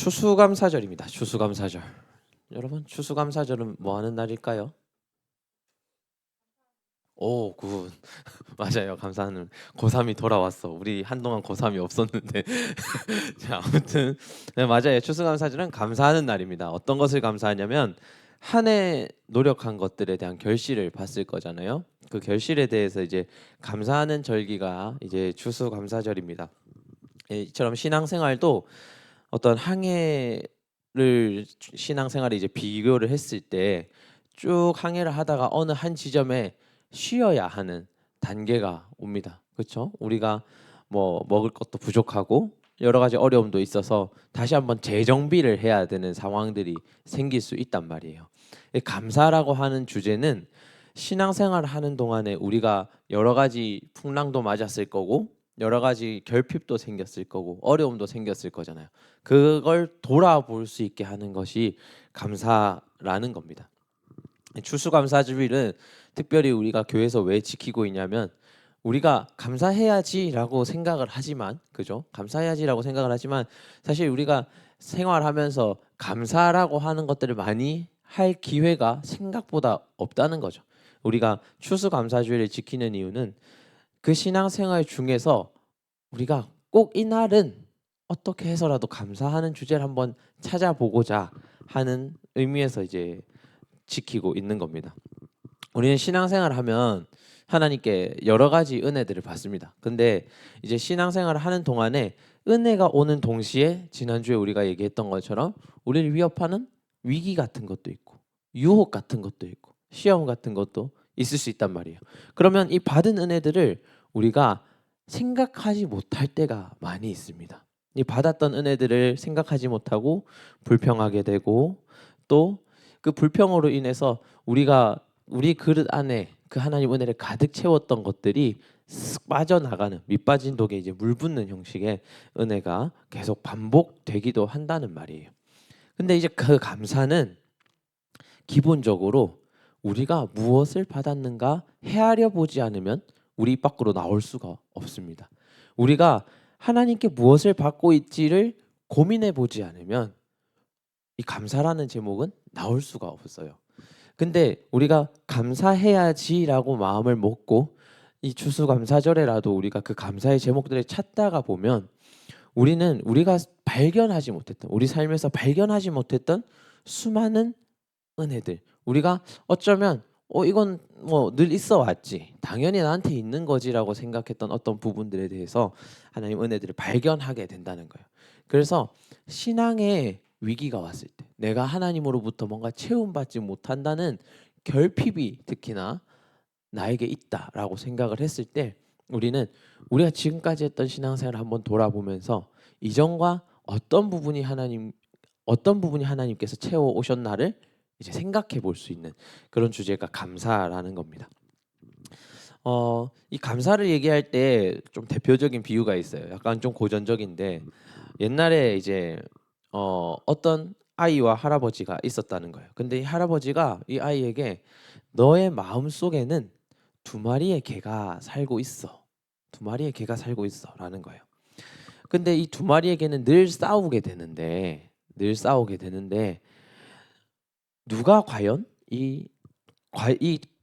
추수감사절입니다. 추수감사절. 여러분, 추수감사절은 뭐 하는 날일까요? 오, 굿. 맞아요. 감사하는 고3이 돌아왔어. 우리 한동안 고3이 없었는데. 자, 아무튼 네, 맞아요. 추수감사절은 감사하는 날입니다. 어떤 것을 감사하냐면 한 해 노력한 것들에 대한 결실을 봤을 거잖아요. 그 결실에 대해서 이제 감사하는 절기가 이제 추수감사절입니다. 이처럼 신앙생활도 어떤 항해를 신앙생활에 이제 비교를 했을 때 쭉 항해를 하다가 어느 한 지점에 쉬어야 하는 단계가 옵니다. 그렇죠? 우리가 뭐 먹을 것도 부족하고 여러 가지 어려움도 있어서 다시 한번 재정비를 해야 되는 상황들이 생길 수 있단 말이에요. 이 감사라고 하는 주제는 신앙생활을 하는 동안에 우리가 여러 가지 풍랑도 맞았을 거고 여러 가지 결핍도 생겼을 거고 어려움도 생겼을 거잖아요. 그걸 돌아볼 수 있게 하는 것이 감사라는 겁니다. 추수감사주일은 특별히 우리가 교회에서 왜 지키고 있냐면 우리가 감사해야지라고 생각을 하지만 그죠? 감사해야지라고 생각을 하지만 사실 우리가 생활하면서 감사라고 하는 것들을 많이 할 기회가 생각보다 없다는 거죠. 우리가 추수감사주일을 지키는 이유는 그 신앙생활 중에서 우리가 꼭 이날은 어떻게 해서라도 감사하는 주제를 한번 찾아보고자 하는 의미에서 이제 지키고 있는 겁니다. 우리는 신앙생활을 하면 하나님께 여러 가지 은혜들을 받습니다. 근데 이제 신앙생활을 하는 동안에 은혜가 오는 동시에 지난주에 우리가 얘기했던 것처럼 우리를 위협하는 위기 같은 것도 있고 유혹 같은 것도 있고 시험 같은 것도 있을 수 있단 말이에요. 그러면 이 받은 은혜들을 우리가 생각하지 못할 때가 많이 있습니다. 이 받았던 은혜들을 생각하지 못하고 불평하게 되고 또 그 불평으로 인해서 우리가 우리 그릇 안에 그 하나님 은혜를 가득 채웠던 것들이 쓱 빠져나가는 밑빠진 독에 이제 물 붓는 형식의 은혜가 계속 반복되기도 한다는 말이에요. 근데 이제 그 감사는 기본적으로 우리가 무엇을 받았는가 헤아려 보지 않으면 우리 입 밖으로 나올 수가 없습니다. 우리가 하나님께 무엇을 받고 있지를 고민해 보지 않으면 이 감사라는 제목은 나올 수가 없어요. 근데 우리가 감사해야지라고 마음을 먹고 이 추수감사절에라도 우리가 그 감사의 제목들을 찾다가 보면 우리는 우리가 발견하지 못했던 우리 삶에서 발견하지 못했던 수많은 은혜들 우리가 어쩌면 이건 뭐 늘 있어 왔지 당연히 나한테 있는 거지라고 생각했던 어떤 부분들에 대해서 하나님 은혜들을 발견하게 된다는 거예요. 그래서 신앙의 위기가 왔을 때 내가 하나님으로부터 뭔가 체험받지 못한다는 결핍이 특히나 나에게 있다라고 생각을 했을 때 우리는 우리가 지금까지 했던 신앙생활을 한번 돌아보면서 이전과 어떤 부분이 하나님께서 채워 오셨나를 이제 생각해 볼 수 있는 그런 주제가 감사라는 겁니다. 이 감사를 얘기할 때 좀 대표적인 비유가 있어요. 약간 좀 고전적인데 옛날에 이제 어떤 아이와 할아버지가 있었다는 거예요. 근데 이 할아버지가 이 아이에게 너의 마음 속에는 두 마리의 개가 살고 있어. 두 마리의 개가 살고 있어라는 거예요. 근데 이 두 마리의 개는 늘 싸우게 되는데 누가 과연 이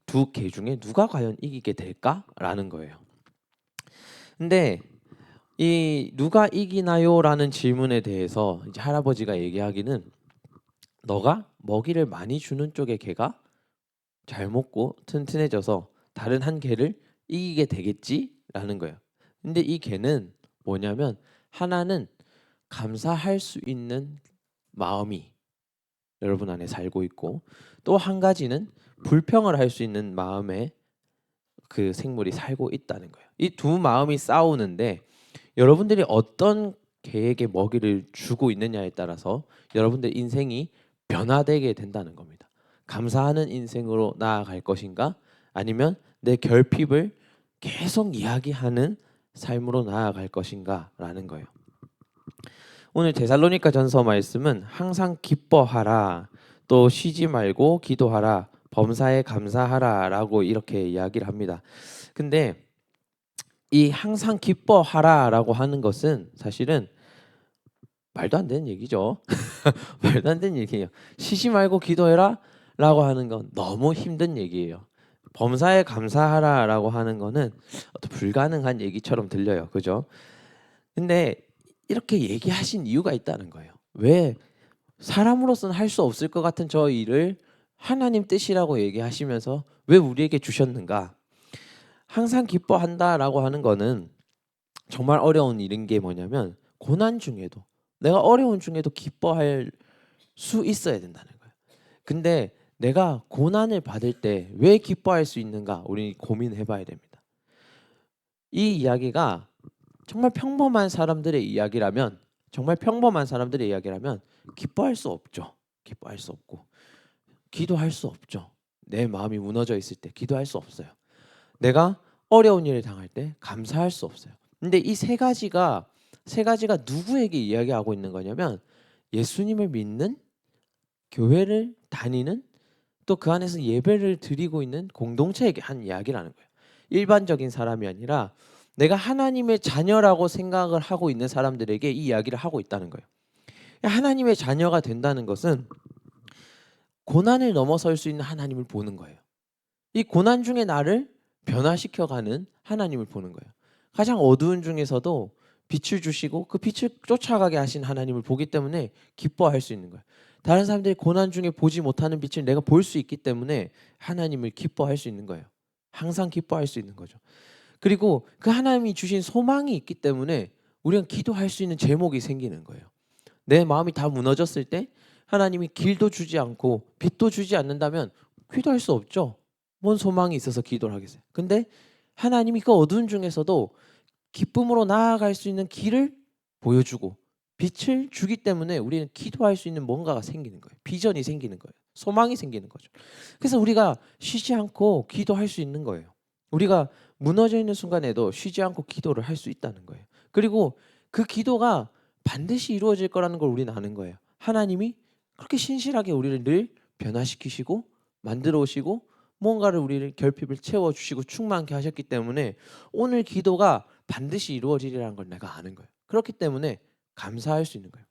두 개 중에 누가 과연 이기게 될까라는 거예요. 근데 이 누가 이기나요라는 질문에 대해서 이제 할아버지가 얘기하기는 너가 먹이를 많이 주는 쪽의 개가 잘 먹고 튼튼해져서 다른 한 개를 이기게 되겠지라는 거예요. 근데 이 개는 뭐냐면 하나는 감사할 수 있는 마음이 여러분 안에 살고 있고 또 한 가지는 불평을 할 수 있는 마음에 그 생물이 살고 있다는 거예요. 이 두 마음이 싸우는데 여러분들이 어떤 개에게 먹이를 주고 있느냐에 따라서 여러분들 인생이 변화되게 된다는 겁니다. 감사하는 인생으로 나아갈 것인가 아니면 내 결핍을 계속 이야기하는 삶으로 나아갈 것인가라는 거예요. 오늘 데살로니가 전서 말씀은 항상 기뻐하라 또 쉬지 말고 기도하라 범사에 감사하라라고 이렇게 이야기를 합니다. 근데 이 항상 기뻐하라라고 하는 것은 사실은 말도 안 되는 얘기죠. 말도 안 되는 얘기예요. 쉬지 말고 기도해라라고 하는 건 너무 힘든 얘기예요. 범사에 감사하라라고 하는 거는 어떤 불가능한 얘기처럼 들려요. 그죠? 근데 이렇게 얘기하신 이유가 있다는 거예요. 왜 사람으로서는 할 수 없을 것 같은 저 일을 하나님 뜻이라고 얘기하시면서 왜 우리에게 주셨는가? 항상 기뻐한다라고 하는 거는 정말 어려운 일인 게 뭐냐면 고난 중에도 내가 어려운 중에도 기뻐할 수 있어야 된다는 거예요. 근데 내가 고난을 받을 때 왜 기뻐할 수 있는가? 우리 고민해 봐야 됩니다. 이 이야기가 정말 평범한 사람들의 이야기라면 정말 평범한 사람들의 이야기라면 기뻐할 수 없죠. 기뻐할 수 없고 기도할 수 없죠. 내 마음이 무너져 있을 때 기도할 수 없어요. 내가 어려운 일을 당할 때 감사할 수 없어요. 근데 이 세 가지가 누구에게 이야기하고 있는 거냐면 예수님을 믿는 교회를 다니는 또 그 안에서 예배를 드리고 있는 공동체에게 한 이야기라는 거예요. 일반적인 사람이 아니라 내가 하나님의 자녀라고 생각을 하고 있는 사람들에게 이 이야기를 하고 있다는 거예요. 하나님의 자녀가 된다는 것은 고난을 넘어설 수 있는 하나님을 보는 거예요. 이 고난 중에 나를 변화시켜가는 하나님을 보는 거예요. 가장 어두운 중에서도 빛을 주시고 그 빛을 쫓아가게 하신 하나님을 보기 때문에 기뻐할 수 있는 거예요. 다른 사람들이 고난 중에 보지 못하는 빛을 내가 볼 수 있기 때문에 하나님을 기뻐할 수 있는 거예요. 항상 기뻐할 수 있는 거죠. 그리고 그 하나님이 주신 소망이 있기 때문에 우리가 기도할 수 있는 제목이 생기는 거예요. 내 마음이 다 무너졌을 때 하나님이 길도 주지 않고 빛도 주지 않는다면 기도할 수 없죠. 뭔 소망이 있어서 기도를 하겠어요. 근데 하나님이 그 어두운 중에서도 기쁨으로 나아갈 수 있는 길을 보여주고 빛을 주기 때문에 우리는 기도할 수 있는 뭔가가 생기는 거예요. 비전이 생기는 거예요. 소망이 생기는 거죠. 그래서 우리가 쉬지 않고 기도할 수 있는 거예요. 우리가 무너져 있는 순간에도 쉬지 않고 기도를 할 수 있다는 거예요. 그리고 그 기도가 반드시 이루어질 거라는 걸 우리는 아는 거예요. 하나님이 그렇게 신실하게 우리를 늘 변화시키시고 만들어 오시고 뭔가를 우리를 결핍을 채워 주시고 충만케 하셨기 때문에 오늘 기도가 반드시 이루어지리라는 걸 내가 아는 거예요. 그렇기 때문에 감사할 수 있는 거예요.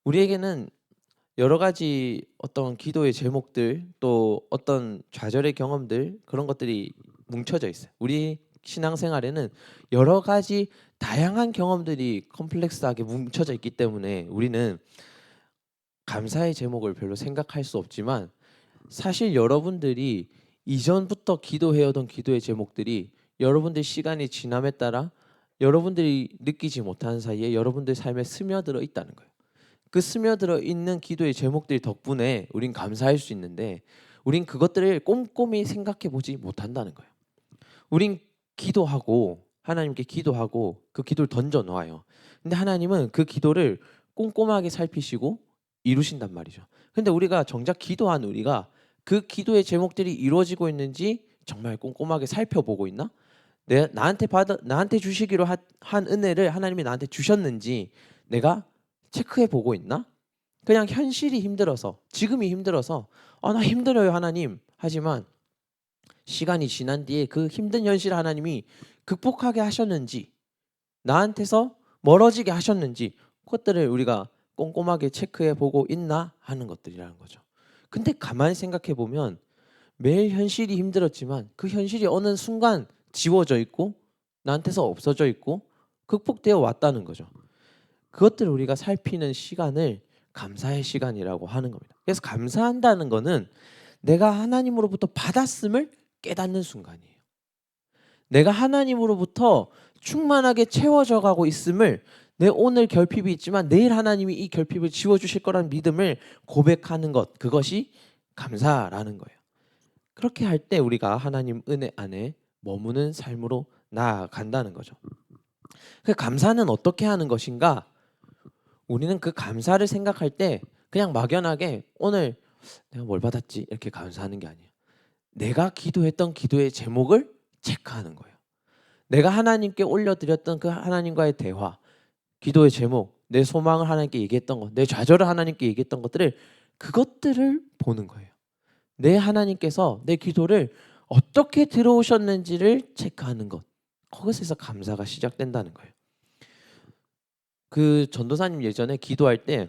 우리에게는 여러 가지 어떤 기도의 제목들 또 어떤 좌절의 경험들 그런 것들이 뭉쳐져 있어요. 우리 신앙생활에는 여러 가지 다양한 경험들이 컴플렉스하게 뭉쳐져 있기 때문에 우리는 감사의 제목을 별로 생각할 수 없지만 사실 여러분들이 이전부터 기도해오던 기도의 제목들이 여러분들 시간이 지남에 따라 여러분들이 느끼지 못하는 사이에 여러분들 삶에 스며들어 있다는 거예요. 그 스며들어 있는 기도의 제목들 덕분에 우린 감사할 수 있는데 우린 그것들을 꼼꼼히 생각해 보지 못한다는 거예요. 우린 기도하고 하나님께 기도하고 그 기도를 던져 놓아요. 근데 하나님은 그 기도를 꼼꼼하게 살피시고 이루신단 말이죠. 근데 우리가 정작 기도한 우리가 그 기도의 제목들이 이루어지고 있는지 정말 꼼꼼하게 살펴보고 있나? 나한테 주시기로 한 은혜를 하나님이 나한테 주셨는지 내가 체크해 보고 있나? 그냥 현실이 힘들어서 지금이 힘들어서 나 힘들어요 하나님 하지만 시간이 지난 뒤에 그 힘든 현실 하나님이 극복하게 하셨는지 나한테서 멀어지게 하셨는지 그것들을 우리가 꼼꼼하게 체크해 보고 있나 하는 것들이라는 거죠. 근데 가만히 생각해 보면 매일 현실이 힘들었지만 그 현실이 어느 순간 지워져 있고 나한테서 없어져 있고 극복되어 왔다는 거죠. 그것들을 우리가 살피는 시간을 감사의 시간이라고 하는 겁니다. 그래서 감사한다는 거는 내가 하나님으로부터 받았음을 깨닫는 순간이에요. 내가 하나님으로부터 충만하게 채워져 가고 있음을 내 오늘 결핍이 있지만 내일 하나님이 이 결핍을 지워주실 거라는 믿음을 고백하는 것 그것이 감사라는 거예요. 그렇게 할 때 우리가 하나님 은혜 안에 머무는 삶으로 나아간다는 거죠. 그 감사는 어떻게 하는 것인가? 우리는 그 감사를 생각할 때 그냥 막연하게 오늘 내가 뭘 받았지 이렇게 감사하는 게 아니에요. 내가 기도했던 기도의 제목을 체크하는 거예요. 내가 하나님께 올려드렸던 그 하나님과의 대화, 기도의 제목, 내 소망을 하나님께 얘기했던 것, 내 좌절을 하나님께 얘기했던 것들을 그것들을 보는 거예요. 내 하나님께서 내 기도를 어떻게 들어오셨는지를 체크하는 것. 그것에서 감사가 시작된다는 거예요. 그 전도사님 예전에 기도할 때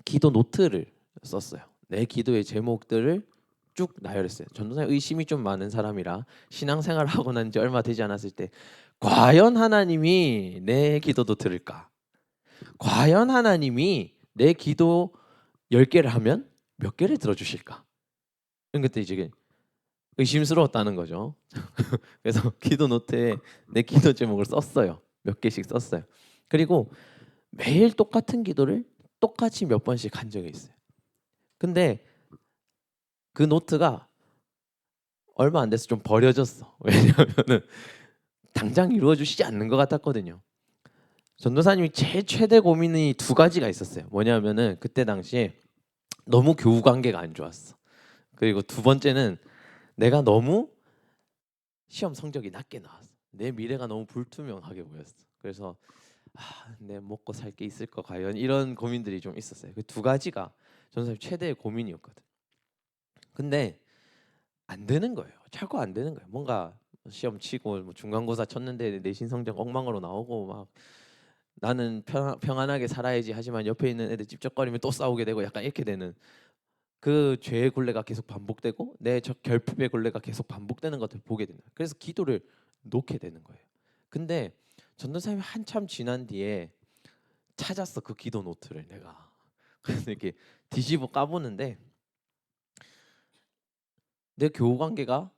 기도 노트를 썼어요. 내 기도의 제목들을 쭉 나열했어요. 전도사님 의심이 좀 많은 사람이라 신앙생활을 하고 난 지 얼마 되지 않았을 때 과연 하나님이 내 기도도 들을까? 과연 하나님이 내 기도 10개를 하면 몇 개를 들어주실까? 이런 것들 이제 의심스러웠다는 거죠. 그래서 기도 노트에 내 기도 제목을 썼어요. 몇 개씩 썼어요. 그리고 매일 똑같은 기도를 똑같이 몇 번씩 한 적이 있어요. 근데 그 노트가 얼마 안 돼서 좀 버려졌어. 왜냐하면은 당장 이루어 주시지 않는 것 같았거든요. 전도사님이 제일 최대 고민이 두 가지가 있었어요. 뭐냐면은 그때 당시에 너무 교우 관계가 안 좋았어. 그리고 두 번째는 내가 너무 시험 성적이 낮게 나왔어. 내 미래가 너무 불투명하게 보였어. 그래서 내 먹고 살 게 있을까 과연 이런 고민들이 좀 있었어요. 그 두 가지가 전도사님 최대의 고민이었거든. 근데 안 되는 거예요. 자꾸 안 되는 거예요. 뭔가 시험 치고 뭐 중간고사 쳤는데 내신 성적 엉망으로 나오고 막 나는 평안하게 살아야지 하지만 옆에 있는 애들 찝쩍거리면 또 싸우게 되고 약간 이렇게 되는 그 죄의 굴레가 계속 반복되고 내 결핍의 굴레가 계속 반복되는 것을 보게 되는 거예요. 그래서 기도를 놓게 되는 거예요. 근데 전도사님이 한참 지난 뒤에 찾았어 그 기도 노트를 내가. 그래서 이렇게 뒤집어 까보는데 내 교우 관계가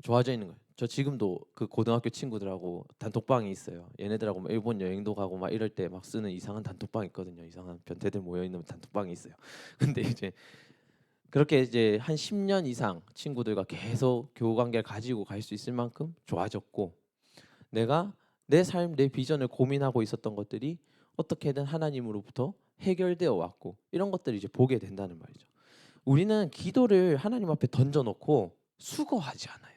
좋아져 있는 거예요. 저 지금도 그 고등학교 친구들하고 단톡방이 있어요. 얘네들하고 막 일본 여행도 가고 막 이럴 때 막 쓰는 이상한 단톡방 있거든요. 이상한 변태들 모여 있는 단톡방이 있어요. 근데 이제 그렇게 이제 한 10년 이상 친구들과 계속 교우 관계를 가지고 갈 수 있을 만큼 좋아졌고 내가 내 삶, 내 비전을 고민하고 있었던 것들이 어떻게든 하나님으로부터 해결되어 왔고 이런 것들을 이제 보게 된다는 말이죠. 우리는 기도를 하나님 앞에 던져놓고 수거하지 않아요.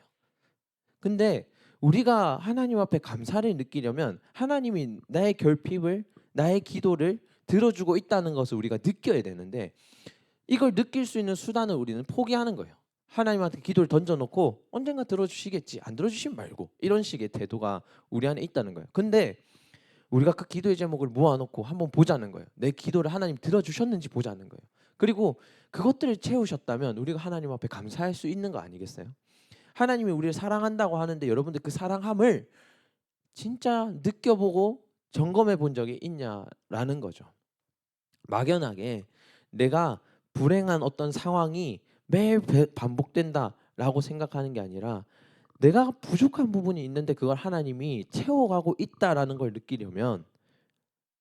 근데 우리가 하나님 앞에 감사를 느끼려면 하나님이 나의 결핍을 나의 기도를 들어주고 있다는 것을 우리가 느껴야 되는데 이걸 느낄 수 있는 수단을 우리는 포기하는 거예요. 하나님한테 기도를 던져놓고 언젠가 들어주시겠지 안 들어주시면 말고 이런 식의 태도가 우리 안에 있다는 거예요. 근데 우리가 그 기도의 제목을 모아놓고 한번 보자는 거예요. 내 기도를 하나님 들어주셨는지 보자는 거예요. 그리고 그것들을 채우셨다면 우리가 하나님 앞에 감사할 수 있는 거 아니겠어요? 하나님이 우리를 사랑한다고 하는데 여러분들 그 사랑함을 진짜 느껴보고 점검해 본 적이 있냐라는 거죠. 막연하게 내가 불행한 어떤 상황이 매일 반복된다라고 생각하는 게 아니라 내가 부족한 부분이 있는데 그걸 하나님이 채워가고 있다라는 걸 느끼려면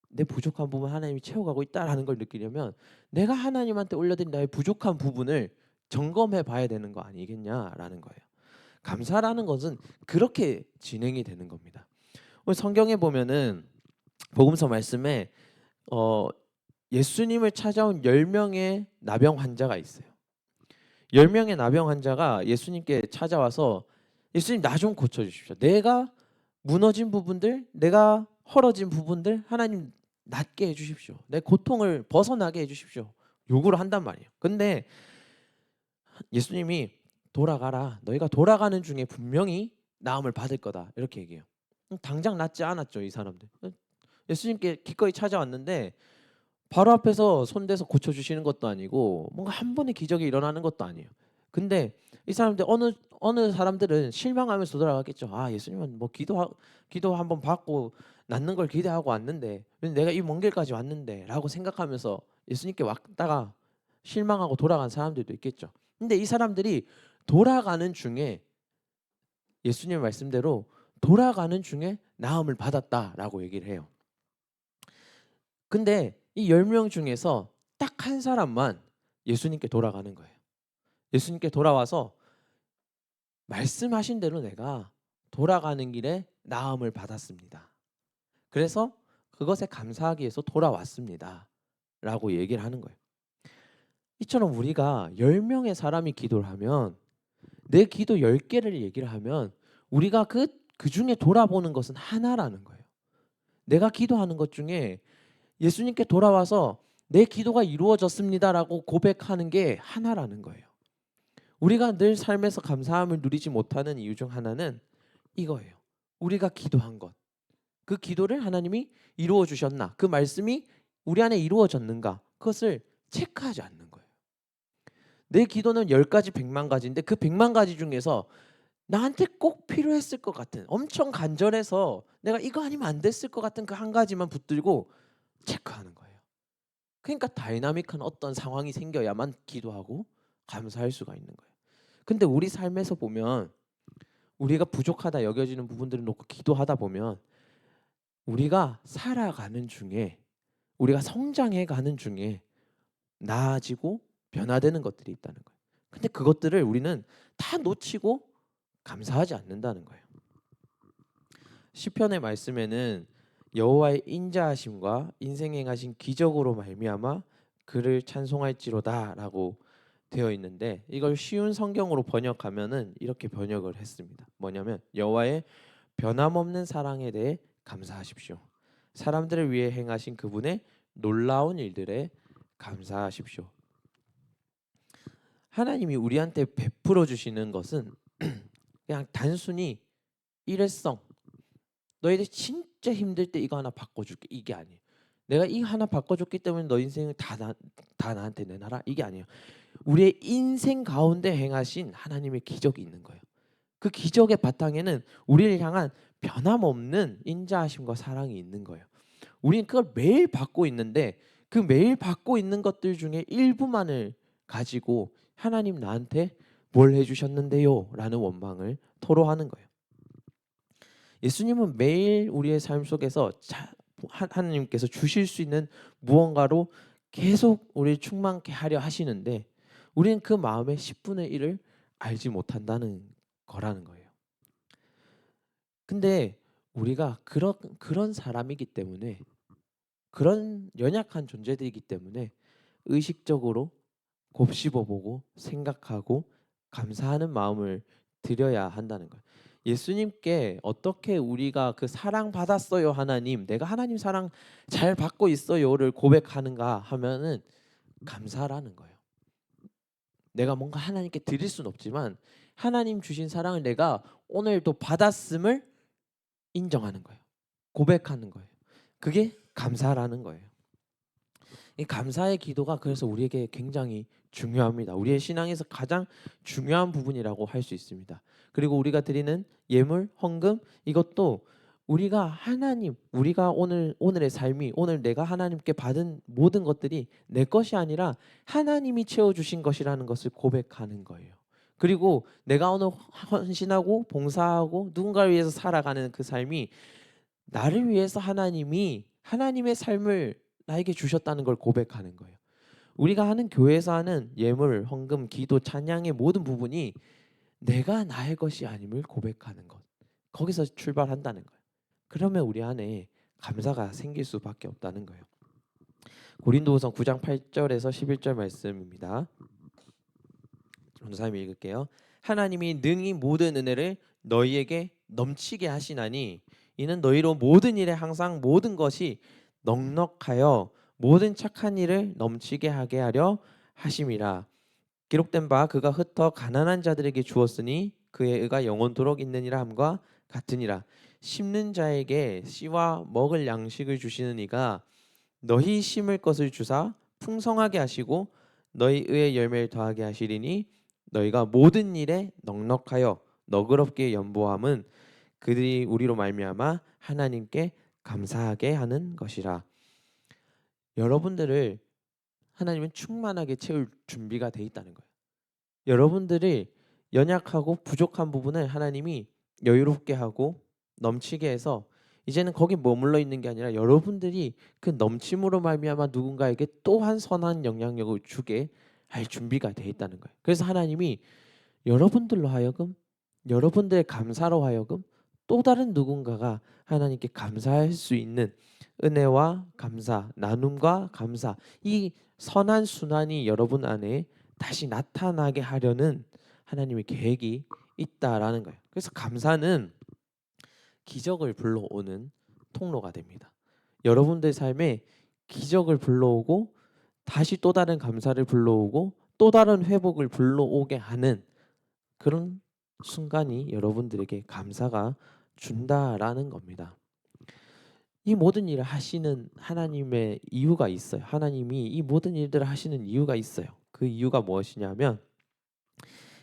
내 부족한 부분 하나님이 채워가고 있다라는 걸 느끼려면 내가 하나님한테 올려드린 나의 부족한 부분을 점검해 봐야 되는 거 아니겠냐라는 거예요. 감사라는 것은 그렇게 진행이 되는 겁니다. 오늘 성경에 보면은 복음서 말씀에 어, 예수님을 찾아온 10명의 나병 환자가 있어요. 10명의 나병 환자가 예수님께 찾아와서 예수님 나 좀 고쳐 주십시오. 내가 무너진 부분들, 내가 헐어진 부분들 하나님 낫게 해 주십시오. 내 고통을 벗어나게 해 주십시오. 요구를 한단 말이에요. 근데 예수님이 돌아가라. 너희가 돌아가는 중에 분명히 나음을 받을 거다. 이렇게 얘기해요. 당장 낫지 않았죠, 이 사람들. 예수님께 기꺼이 찾아왔는데 바로 앞에서 손대서 고쳐주시는 것도 아니고 뭔가 한 번의 기적이 일어나는 것도 아니에요. 근데 이 사람들 어느 사람들은 실망하면서 돌아가겠죠. 아 예수님은 뭐 기도 한번 받고 낫는 걸 기대하고 왔는데 내가 이 먼 길까지 왔는데라고 생각하면서 예수님께 왔다가 실망하고 돌아간 사람들도 있겠죠. 근데 이 사람들이 돌아가는 중에 예수님 말씀대로 돌아가는 중에 나음을 받았다라고 얘기를 해요. 근데 이 10명 중에서 딱 한 사람만 예수님께 돌아가는 거예요. 예수님께 돌아와서 말씀하신 대로 내가 돌아가는 길에 나음을 받았습니다. 그래서 그것에 감사하기 위해서 돌아왔습니다. 라고 얘기를 하는 거예요. 이처럼 우리가 10명의 사람이 기도를 하면 내 기도 10개를 얘기를 하면 우리가 그 중에 돌아보는 것은 하나라는 거예요. 내가 기도하는 것 중에 예수님께 돌아와서 내 기도가 이루어졌습니다라고 고백하는 게 하나라는 거예요. 우리가 늘 삶에서 감사함을 누리지 못하는 이유 중 하나는 이거예요. 우리가 기도한 것, 그 기도를 하나님이 이루어 주셨나? 그 말씀이 우리 안에 이루어졌는가? 그것을 체크하지 않는 거예요. 내 기도는 10가지 100만 가지인데 그 100만 가지 중에서 나한테 꼭 필요했을 것 같은 엄청 간절해서 내가 이거 아니면 안 됐을 것 같은 그 한 가지만 붙들고 체크하는 거예요. 그러니까 다이나믹한 어떤 상황이 생겨야만 기도하고 감사할 수가 있는 거예요. 근데 우리 삶에서 보면 우리가 부족하다 여겨지는 부분들을 놓고 기도하다 보면 우리가 살아가는 중에 우리가 성장해 가는 중에 나아지고 변화되는 것들이 있다는 거예요. 근데 그것들을 우리는 다 놓치고 감사하지 않는다는 거예요. 시편의 말씀에는 여호와의 인자하심과 인생에 행하신 기적으로 말미암아 그를 찬송할지로다라고 되어 있는데 이걸 쉬운 성경으로 번역하면은 이렇게 번역을 했습니다. 뭐냐면 여호와의 변함없는 사랑에 대해 감사하십시오. 사람들을 위해 행하신 그분의 놀라운 일들에 감사하십시오. 하나님이 우리한테 베풀어 주시는 것은 그냥 단순히 일회성 너희들 진짜 힘들 때 이거 하나 바꿔줄게 이게 아니에요. 내가 이 하나 바꿔줬기 때문에 너 인생을 다 나한테 내놔라 이게 아니에요. 우리의 인생 가운데 행하신 하나님의 기적이 있는 거예요. 그 기적의 바탕에는 우리를 향한 변함없는 인자하심과 사랑이 있는 거예요. 우리는 그걸 매일 받고 있는데 그 매일 받고 있는 것들 중에 일부만을 가지고 하나님 나한테 뭘 해주셨는데요? 라는 원망을 토로하는 거예요. 예수님은 매일 우리의 삶 속에서 하나님께서 주실 수 있는 무언가로 계속 우리를 충만케 하려 하시는데 우리는 그 마음의 10분의 1을 알지 못한다는 거라는 거예요. 근데 우리가 그런 사람이기 때문에 그런 연약한 존재들이기 때문에 의식적으로 곱씹어보고 생각하고 감사하는 마음을 들여야 한다는 거예요. 예수님께 어떻게 우리가 그 사랑 받았어요 하나님, 내가 하나님 사랑 잘 받고 있어요를 고백하는가 하면은 감사라는 거예요. 내가 뭔가 하나님께 드릴 수는 없지만 하나님 주신 사랑을 내가 오늘도 받았음을 인정하는 거예요. 고백하는 거예요. 그게 감사라는 거예요. 이 감사의 기도가 그래서 우리에게 굉장히 중요합니다. 우리의 신앙에서 가장 중요한 부분이라고 할 수 있습니다. 그리고 우리가 드리는 예물, 헌금 이것도 우리가 하나님, 우리가 오늘의 삶이 오늘 내가 하나님께 받은 모든 것들이 내 것이 아니라 하나님이 채워 주신 것이라는 것을 고백하는 거예요. 그리고 내가 오늘 헌신하고 봉사하고 누군가를 위해서 살아가는 그 삶이 나를 위해서 하나님이 하나님의 삶을 나에게 주셨다는 걸 고백하는 거예요. 우리가 하는 교회에서 하는 예물, 헌금, 기도, 찬양의 모든 부분이 내가 나의 것이 아님을 고백하는 것. 거기서 출발한다는 거예요. 그러면 우리 안에 감사가 생길 수밖에 없다는 거예요. 고린도후서 9장 8절에서 11절 말씀입니다. 전도사님 읽을게요. 하나님이 능히 모든 은혜를 너희에게 넘치게 하시나니 이는 너희로 모든 일에 항상 모든 것이 넉넉하여 모든 착한 일을 넘치게 하게 하려 하심이라. 기록된 바 그가 흩어 가난한 자들에게 주었으니 그의 의가 영원토록 있느니라 함과 같으니라. 심는 자에게 씨와 먹을 양식을 주시는 이가 너희 심을 것을 주사 풍성하게 하시고 너희 의의 열매를 더하게 하시리니 너희가 모든 일에 넉넉하여 너그럽게 연보함은 그들이 우리로 말미암아 하나님께 감사하게 하는 것이라. 여러분들을 하나님은 충만하게 채울 준비가 돼 있다는 거예요. 여러분들이 연약하고 부족한 부분을 하나님이 여유롭게 하고 넘치게 해서 이제는 거기 머물러 있는 게 아니라 여러분들이 그 넘침으로 말미암아 누군가에게 또한 선한 영향력을 주게 할 준비가 돼 있다는 거예요. 그래서 하나님이 여러분들로 하여금 여러분들의 감사로 하여금 또 다른 누군가가 하나님께 감사할 수 있는 은혜와 감사, 나눔과 감사 이 선한 순환이 여러분 안에 다시 나타나게 하려는 하나님의 계획이 있다라는 거예요. 그래서 감사는 기적을 불러오는 통로가 됩니다. 여러분들 삶에 기적을 불러오고 다시 또 다른 감사를 불러오고 또 다른 회복을 불러오게 하는 그런 순간이 여러분들에게 감사가 준다라는 겁니다. 이 모든 일을 하시는 하나님의 이유가 있어요. 하나님이 이 모든 일들을 하시는 이유가 있어요. 그 이유가 무엇이냐면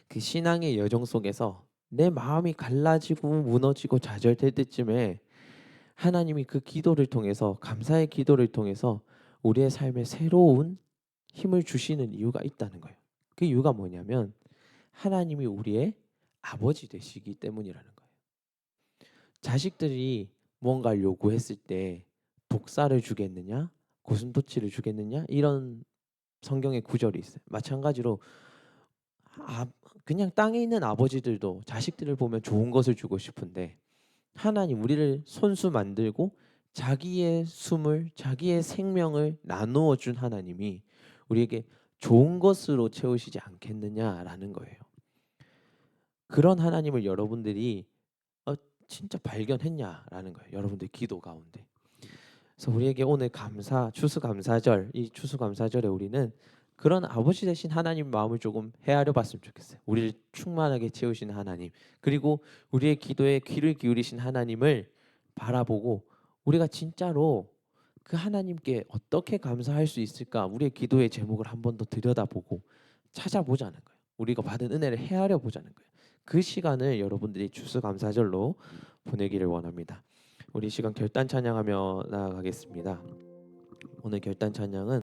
그 신앙의 여정 속에서 내 마음이 갈라지고 무너지고 좌절될 때쯤에 하나님이 그 기도를 통해서 감사의 기도를 통해서 우리의 삶에 새로운 힘을 주시는 이유가 있다는 거예요. 그 이유가 뭐냐면 하나님이 우리의 아버지 되시기 때문이라는 거예요. 자식들이 뭔가를 요구했을 때 독사를 주겠느냐, 고슴도치를 주겠느냐 이런 성경의 구절이 있어요. 마찬가지로 아, 그냥 땅에 있는 아버지들도 자식들을 보면 좋은 것을 주고 싶은데 하나님 우리를 손수 만들고 자기의 숨을 자기의 생명을 나누어 준 하나님이 우리에게 좋은 것으로 채우시지 않겠느냐라는 거예요. 그런 하나님을 여러분들이 어, 진짜 발견했냐라는 거예요. 여러분들 기도 가운데. 그래서 우리에게 오늘 추수감사절 이 추수감사절에 우리는 그런 아버지 되신 하나님 마음을 조금 헤아려 봤으면 좋겠어요. 우리를 충만하게 채우시는 하나님, 그리고 우리의 기도에 귀를 기울이신 하나님을 바라보고 우리가 진짜로 그 하나님께 어떻게 감사할 수 있을까? 우리의 기도의 제목을 한 번 더 들여다보고 찾아보자는 거예요. 우리가 받은 은혜를 헤아려 보자는 거예요. 그 시간을 여러분들이 추수감사절로 보내기를 원합니다. 우리 시간 결단 찬양하며 나아가겠습니다. 오늘 결단 찬양은